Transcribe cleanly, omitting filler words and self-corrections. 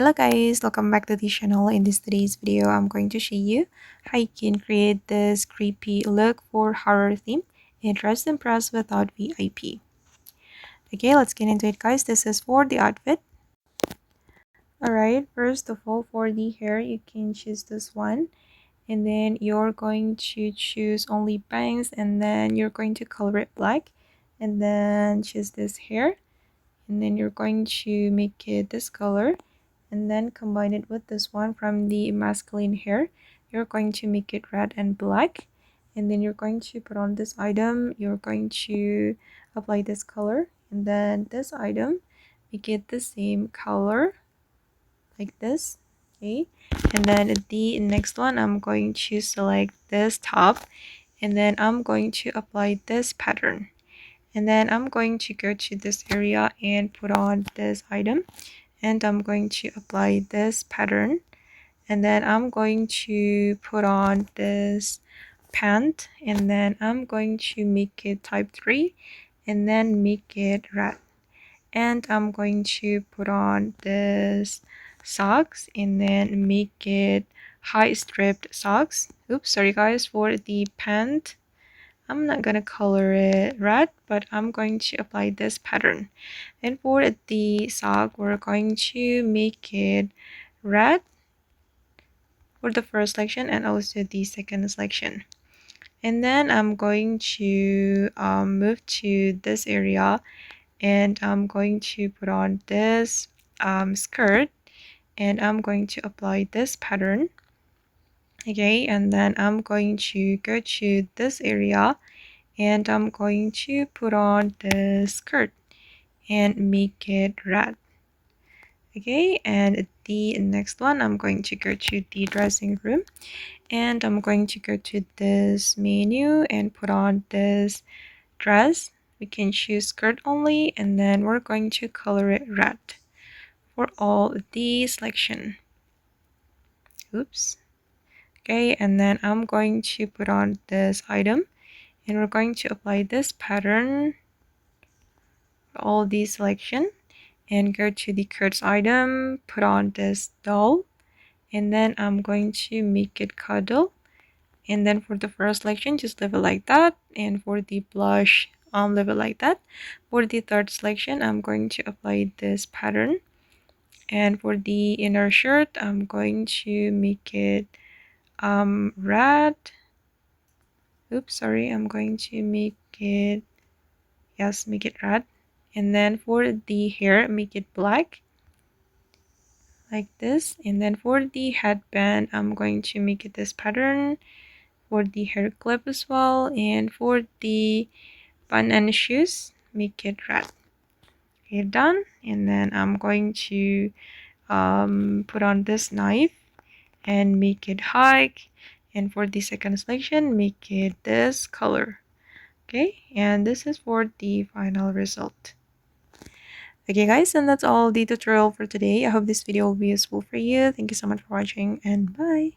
Hello guys, welcome back to the channel. In today's video, I'm going to show you how you can create this creepy look for horror theme and Dress to Impress without VIP. Okay, let's get into it guys. This is for the outfit. Alright, first of all, for the hair, you can choose this one. And then you're going to choose only bangs, and then you're going to color it black. And then choose this hair. And then you're going to make it this color. And then combine it with this one from the masculine hair. You're going to make it red and black, and then you're going to put on this item. You're going to apply this color, and then this item, make it the same color like this. Okay, and then the next one, I'm going to select this top, and then I'm going to apply this pattern, and then I'm going to go to this area and put on this item, and I'm going to apply this pattern, and then I'm going to put on this pant, and then I'm going to make it type 3 and then make it red, and I'm going to put on this socks and then make it high stripped socks. Oops, sorry guys. For the pant, I'm not gonna color it red, but I'm going to apply this pattern. And for the sock, we're going to make it red for the first selection and also the second selection. And then I'm going to move to this area, and I'm going to put on this skirt, and I'm going to apply this pattern. Okay, and then I'm going to go to this area, and I'm going to put on the skirt and make it red. Okay, and the next one, I'm going to go to the dressing room, and I'm going to go to this menu and put on this dress. We can choose skirt only, and then we're going to color it red for all the selection. Oops. Okay, and then I'm going to put on this item, and we're going to apply this pattern for all the selection, and go to the curves item, put on this doll, and then I'm going to make it cuddle. And then for the first selection, just leave it like that, and for the blush, leave it like that. For the third selection, I'm going to apply this pattern, and for the inner shirt, I'm going to make it red. Oops, sorry, I'm going to make it, yes, make it red. And then for the hair, make it black like this. And then for the headband, I'm going to make it this pattern. For the hair clip as well, and for the bun and shoes, make it red. Okay, done. And then I'm going to put on this knife and make it high, and for the second selection, make it this color. Okay, and this is for the final result. Okay guys, and that's all the tutorial for today. I hope this video will be useful for you. Thank you so much for watching, and bye.